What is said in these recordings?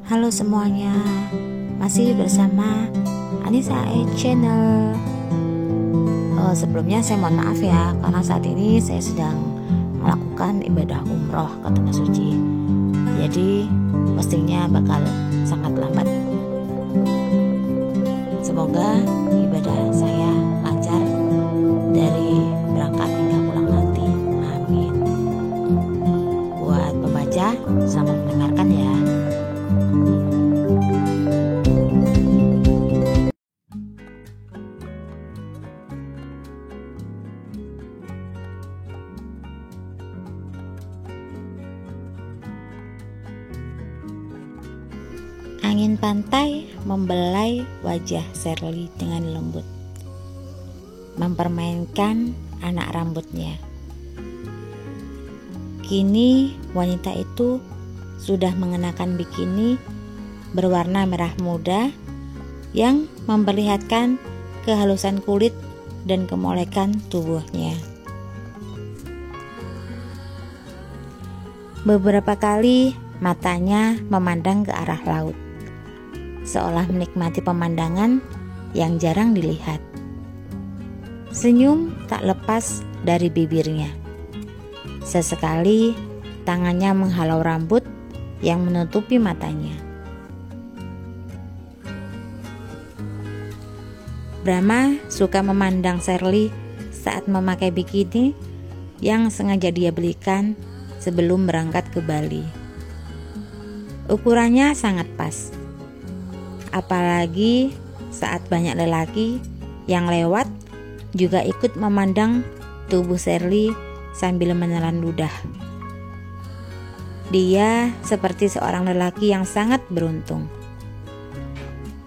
Halo semuanya, masih bersama Anissa Channel. Sebelumnya saya mohon maaf ya, karena saat ini saya sedang melakukan ibadah umroh ke Tanah Suci. Jadi postingnya bakal sangat lambat. Semoga ibadah saya lancar dari berangkat hingga pulang nanti. Amin. Buat pembaca, selamat mendengarkan ya. Angin pantai membelai wajah Sherly dengan lembut, mempermainkan anak rambutnya. Kini wanita itu sudah mengenakan bikini berwarna merah muda yang memperlihatkan kehalusan kulit dan kemolekan tubuhnya. Beberapa kali matanya memandang ke arah laut, seolah menikmati pemandangan yang jarang dilihat. Senyum tak lepas dari bibirnya. Sesekali tangannya menghalau rambut yang menutupi matanya. Brahma suka memandang Sherly saat memakai bikini yang sengaja dia belikan sebelum berangkat ke Bali. Ukurannya sangat pas. Apalagi saat banyak lelaki yang lewat juga ikut memandang tubuh Sherly sambil menelan ludah. Dia seperti seorang lelaki yang sangat beruntung.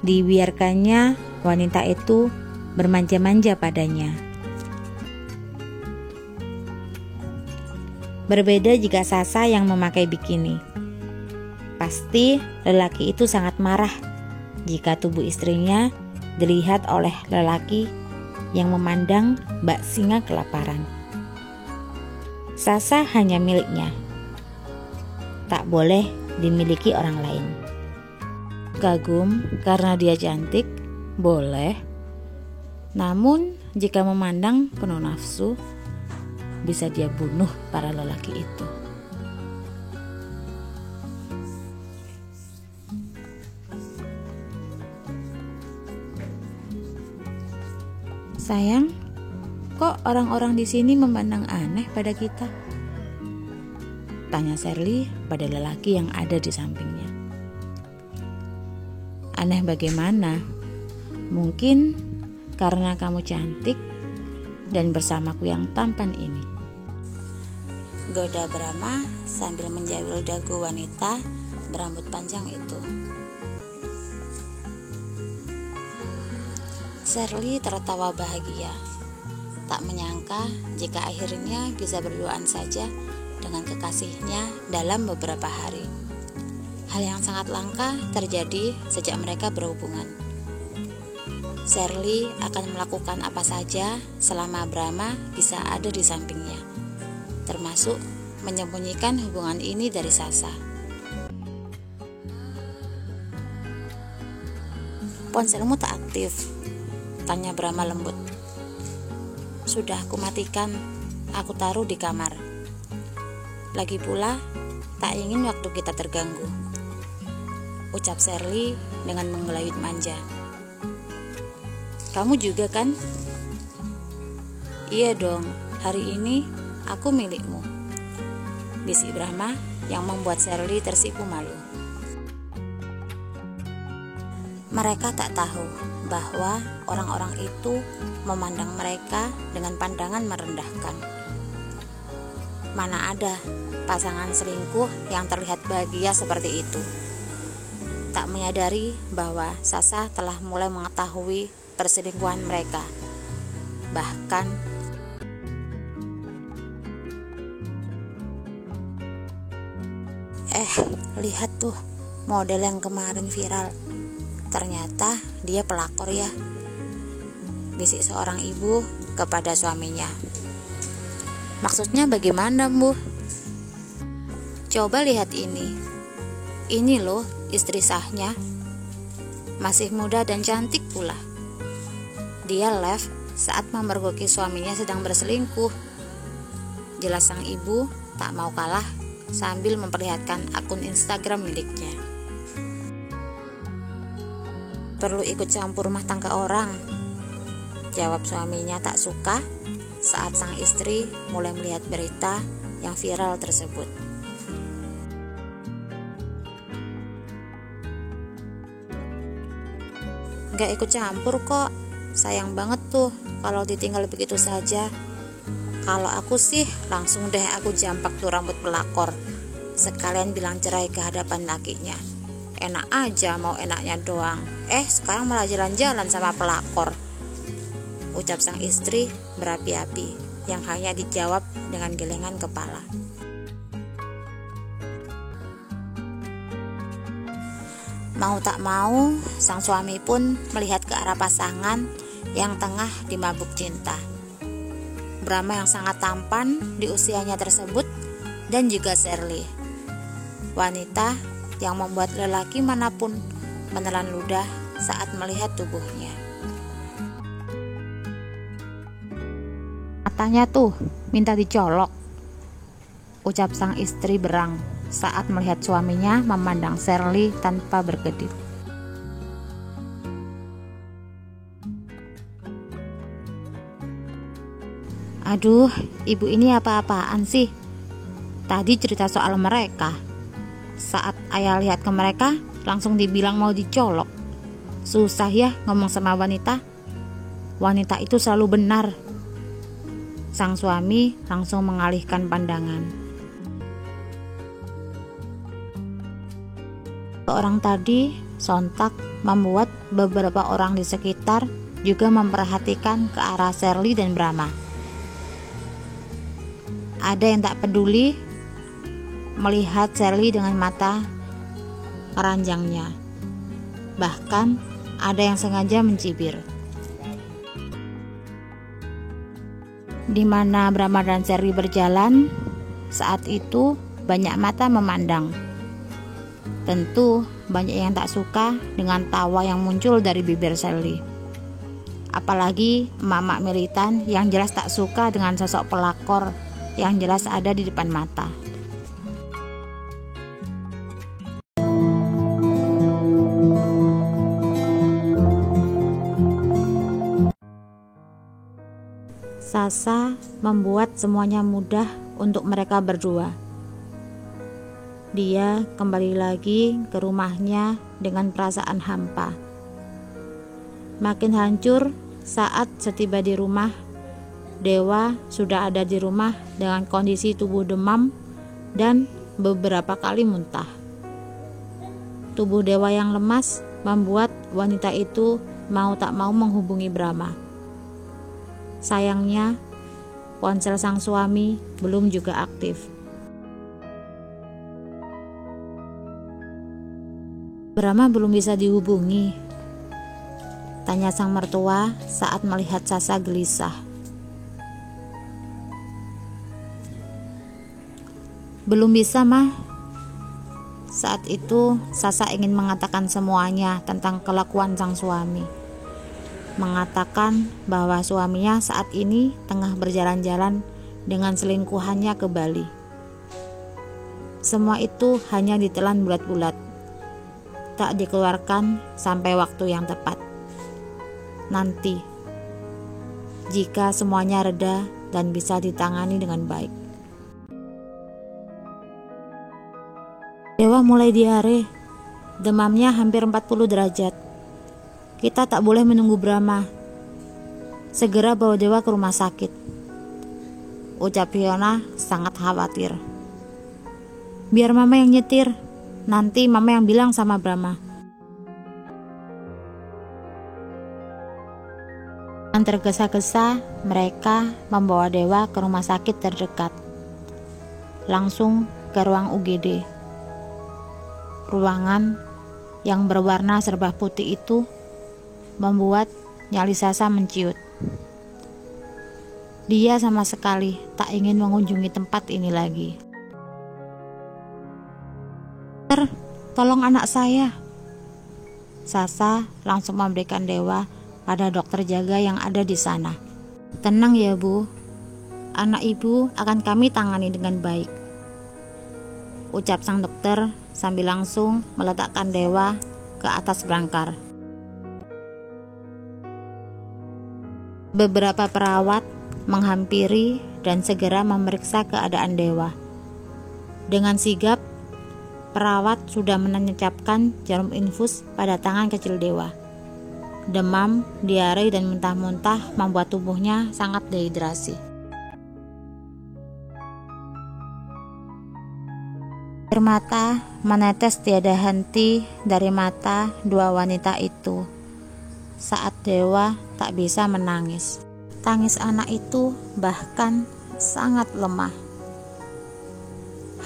Dibiarkannya wanita itu bermanja-manja padanya. Berbeda jika Sasa yang memakai bikini. Pasti lelaki itu sangat marah jika tubuh istrinya dilihat oleh lelaki yang memandang bak singa kelaparan. Sasa hanya miliknya, tak boleh dimiliki orang lain. Kagum karena dia cantik, boleh. Namun jika memandang penuh nafsu, bisa dia bunuh para lelaki itu. Sayang, kok orang-orang di sini memandang aneh pada kita? Tanya Sherly pada lelaki yang ada di sampingnya. Aneh bagaimana? Mungkin karena kamu cantik dan bersamaku yang tampan ini. Goda Brahma sambil menjawil dagu wanita berambut panjang itu. Sherly tertawa bahagia, tak menyangka jika akhirnya bisa berduaan saja dengan kekasihnya dalam beberapa hari. Hal yang sangat langka terjadi sejak mereka berhubungan. Sherly akan melakukan apa saja selama Brahma bisa ada di sampingnya, termasuk menyembunyikan hubungan ini dari Sasa. Ponselmu tak aktif? Tanya Brahma lembut. Sudah aku matikan, aku taruh di kamar. Lagi pula, tak ingin waktu kita terganggu, ucap Sherly dengan menggelayut manja. Kamu juga kan? Iya dong, hari ini aku milikmu, bisik Brahma yang membuat Sherly tersipu malu. Mereka tak tahu bahwa orang-orang itu memandang mereka dengan pandangan merendahkan. Mana ada pasangan selingkuh yang terlihat bahagia seperti itu. Tak menyadari bahwa Sasa telah mulai mengetahui perselingkuhan mereka. Bahkan lihat tuh model yang kemarin viral. Ternyata dia pelakor ya, bisik seorang ibu kepada suaminya. Maksudnya bagaimana, Bu? Coba lihat ini. Ini loh istri sahnya, masih muda dan cantik pula. Dia live saat memergoki suaminya sedang berselingkuh. Jelas sang ibu tak mau kalah sambil memperlihatkan akun Instagram miliknya. Perlu ikut campur rumah tangga orang? Jawab suaminya tak suka saat sang istri mulai melihat berita yang viral tersebut. Gak ikut campur kok, sayang banget tuh kalau ditinggal begitu saja. Kalau aku sih langsung deh aku jampak tuh rambut pelakor, sekalian bilang cerai ke hadapan lakinya. Enak aja mau enaknya doang, sekarang malah jalan-jalan sama pelakor, ucap sang istri berapi-api yang hanya dijawab dengan gelengan kepala. Mau tak mau, sang suami pun melihat ke arah pasangan yang tengah dimabuk cinta. Brahma yang sangat tampan di usianya tersebut dan juga Sherly, wanita yang membuat lelaki manapun menelan ludah saat melihat tubuhnya. Matanya tuh minta dicolok, ucap sang istri berang saat melihat suaminya memandang Sherly tanpa berkedip. Aduh, ibu ini apa-apaan sih? Tadi cerita soal mereka, saat ayah lihat ke mereka langsung dibilang mau dicolok. Susah ya ngomong sama wanita. Wanita itu selalu benar. Sang suami langsung mengalihkan pandangan. Orang tadi sontak membuat beberapa orang di sekitar juga memperhatikan ke arah Sherly dan Brahma. Ada yang tak peduli melihat Sherly dengan mata keranjangnya. Bahkan ada yang sengaja mencibir. Di mana Brahma dan Sherly berjalan, saat itu banyak mata memandang. Tentu banyak yang tak suka dengan tawa yang muncul dari bibir Sherly. Apalagi emak-emak militan yang jelas tak suka dengan sosok pelakor yang jelas ada di depan mata. Sasa membuat semuanya mudah untuk mereka berdua. Dia kembali lagi ke rumahnya dengan perasaan hampa. Makin hancur saat setiba di rumah, Dewa sudah ada di rumah dengan kondisi tubuh demam dan beberapa kali muntah. Tubuh Dewa yang lemas membuat wanita itu mau tak mau menghubungi Brahma. Sayangnya, ponsel sang suami belum juga aktif. Brahma belum bisa dihubungi, tanya sang mertua saat melihat Sasa gelisah. Belum bisa, Mah. Saat itu Sasa ingin mengatakan semuanya tentang kelakuan sang suami. Mengatakan bahwa suaminya saat ini tengah berjalan-jalan dengan selingkuhannya ke Bali. Semua itu hanya ditelan bulat-bulat, tak dikeluarkan sampai waktu yang tepat. Nanti, jika semuanya reda dan bisa ditangani dengan baik. Dewa mulai diare, demamnya hampir 40 derajat. Kita tak boleh menunggu Brahma. Segera bawa Dewa ke rumah sakit, ucap Fiona sangat khawatir. Biar Mama yang nyetir, nanti Mama yang bilang sama Brahma. Dengan tergesa-gesa, mereka membawa Dewa ke rumah sakit terdekat, langsung ke ruang UGD. Ruangan yang berwarna serba putih itu membuat nyali Sasa menciut. Dia sama sekali tak ingin mengunjungi tempat ini lagi. tolong anak saya." Sasa langsung memberikan Dewa pada dokter jaga yang ada di sana. "Tenang ya Bu, anak ibu akan kami tangani dengan baik," ucap sang dokter sambil langsung meletakkan Dewa ke atas brangkar. Beberapa perawat menghampiri dan segera memeriksa keadaan Dewa. Dengan sigap, perawat sudah menancapkan jarum infus pada tangan kecil Dewa. Demam, diare, dan muntah-muntah membuat tubuhnya sangat dehidrasi. Air mata menetes tiada henti dari mata dua wanita itu saat Dewa tak bisa menangis. Tangis anak itu bahkan sangat lemah.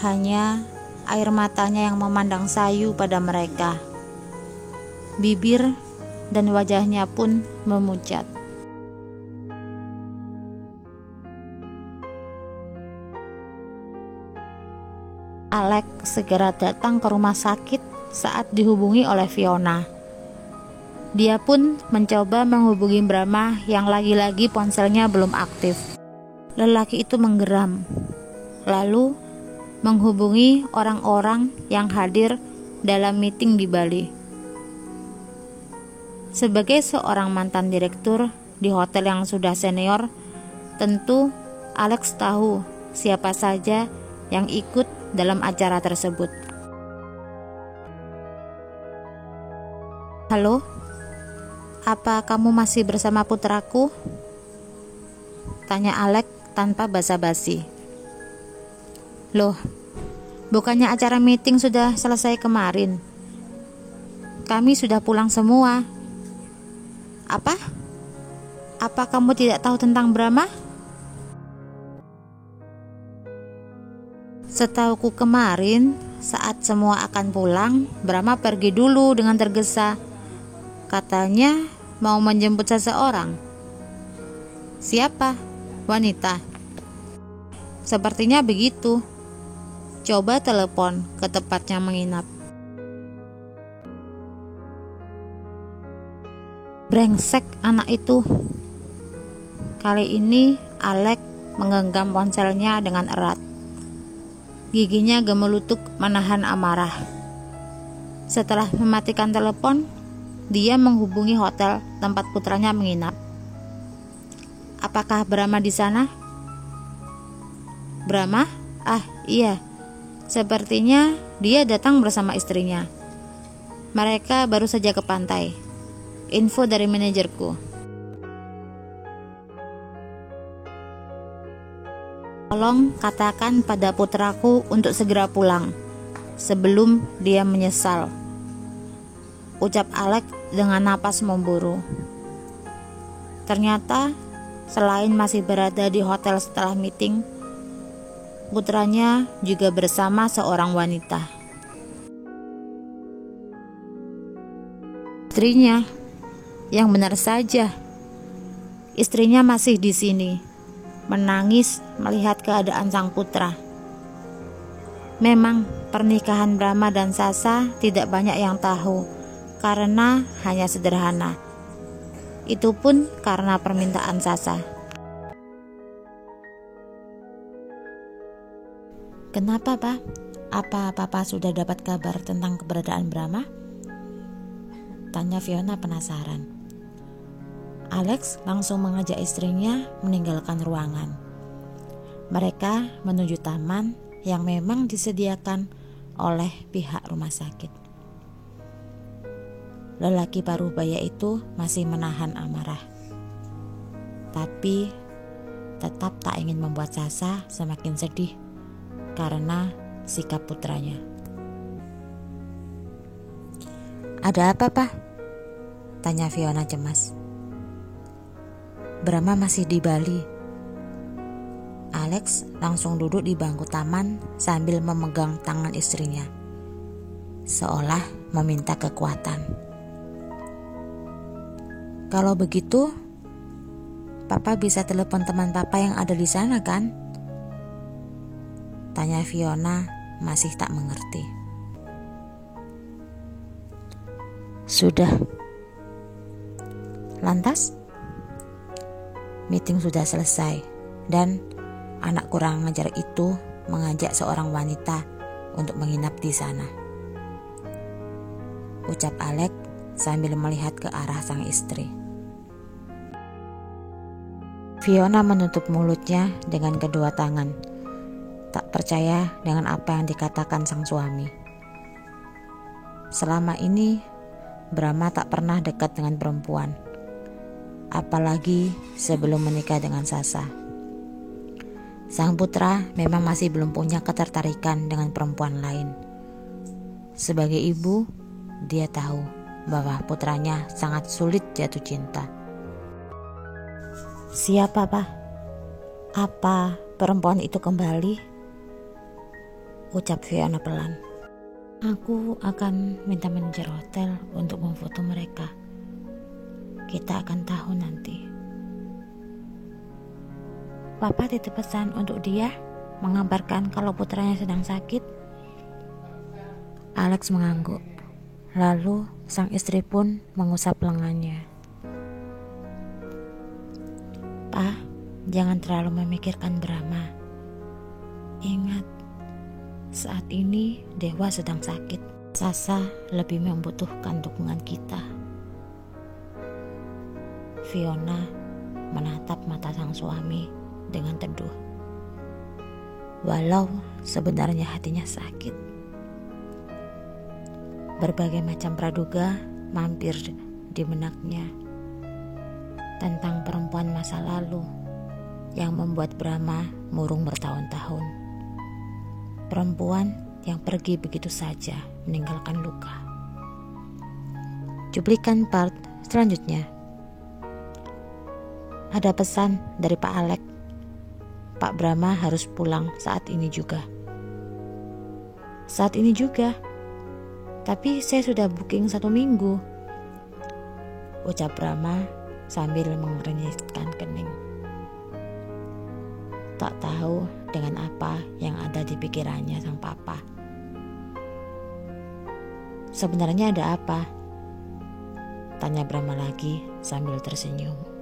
Hanya air matanya yang memandang sayu pada mereka. Bibir dan wajahnya pun memucat. Alex segera datang ke rumah sakit saat dihubungi oleh Fiona. Dia pun mencoba menghubungi Brahma yang lagi-lagi ponselnya belum aktif. Lelaki itu menggeram, lalu menghubungi orang-orang yang hadir dalam meeting di Bali. Sebagai seorang mantan direktur di hotel yang sudah senior, tentu Alex tahu siapa saja yang ikut dalam acara tersebut. "Halo, apa kamu masih bersama putraku?" tanya Alex tanpa basa-basi. "Loh, bukannya acara meeting sudah selesai kemarin? Kami sudah pulang semua." "Apa? Apa kamu tidak tahu tentang Brahma?" "Setauku kemarin saat semua akan pulang, Brahma pergi dulu dengan tergesa. Katanya mau menjemput seseorang." "Siapa? Wanita?" "Sepertinya begitu. Coba telepon ke tempatnya menginap." Brengsek anak itu. Kali ini Alex menggenggam ponselnya dengan erat. Giginya gemelutuk menahan amarah. Setelah mematikan telepon, dia menghubungi hotel tempat putranya menginap. "Apakah Brahma di sana?" "Brahma? Ah, iya. Sepertinya dia datang bersama istrinya. Mereka baru saja ke pantai. Info dari manajerku." "Tolong katakan pada putraku untuk segera pulang sebelum dia menyesal," ucap Alex dengan napas memburu. Ternyata selain masih berada di hotel setelah meeting, putranya juga bersama seorang wanita. Istrinya, yang benar saja, istrinya masih di sini, menangis melihat keadaan sang putra. Memang pernikahan Brahma dan Sasa tidak banyak yang tahu karena hanya sederhana. Itu pun karena permintaan Sasa. "Kenapa, Pak? Apa Papa sudah dapat kabar tentang keberadaan Brahma?" tanya Fiona penasaran. Alex langsung mengajak istrinya meninggalkan ruangan. Mereka menuju taman yang memang disediakan oleh pihak rumah sakit. Lelaki parubaya itu masih menahan amarah, tapi tetap tak ingin membuat Sasa semakin sedih karena sikap putranya. "Ada apa, Pak?" tanya Fiona cemas. "Brahma masih di Bali." Alex langsung duduk di bangku taman sambil memegang tangan istrinya, seolah meminta kekuatan. "Kalau begitu, Papa bisa telepon teman Papa yang ada di sana kan?" tanya Fiona masih tak mengerti. Sudah. Lantas, meeting sudah selesai dan anak kurang ajar itu mengajak seorang wanita untuk menginap di sana. Ucap Alex sambil melihat ke arah sang istri. Fiona menutup mulutnya dengan kedua tangan, tak percaya dengan apa yang dikatakan sang suami. Selama ini, Brahma tak pernah dekat dengan perempuan, apalagi sebelum menikah dengan Sasa. Sang putra memang masih belum punya ketertarikan dengan perempuan lain. Sebagai ibu, dia tahu bahwa putranya sangat sulit jatuh cinta. Siapa, Pak? Apa perempuan itu kembali? Ucap Fiona pelan. Aku akan minta manajer hotel untuk memfoto mereka. Kita akan tahu nanti. Papa titip pesan untuk dia, mengabarkan kalau putranya sedang sakit. Alex mengangguk. Lalu sang istri pun mengusap lengannya. Pak, jangan terlalu memikirkan Brahma. Ingat, saat ini Dewa sedang sakit. Sasa lebih membutuhkan dukungan kita. Fiona menatap mata sang suami dengan teduh. Walau sebenarnya hatinya sakit. Berbagai macam praduga mampir di benaknya tentang perempuan masa lalu yang membuat Brahma murung bertahun-tahun. Perempuan yang pergi begitu saja meninggalkan luka. Cuplikan part selanjutnya. Ada pesan dari Pak Alex. Pak Brahma harus pulang saat ini juga. Saat ini juga? Tapi saya sudah booking 1 minggu. Ucap Brahma sambil mengernyitkan kening. Tak tahu dengan apa yang ada di pikirannya sang papa. Sebenarnya ada apa? Tanya Brahma lagi sambil tersenyum.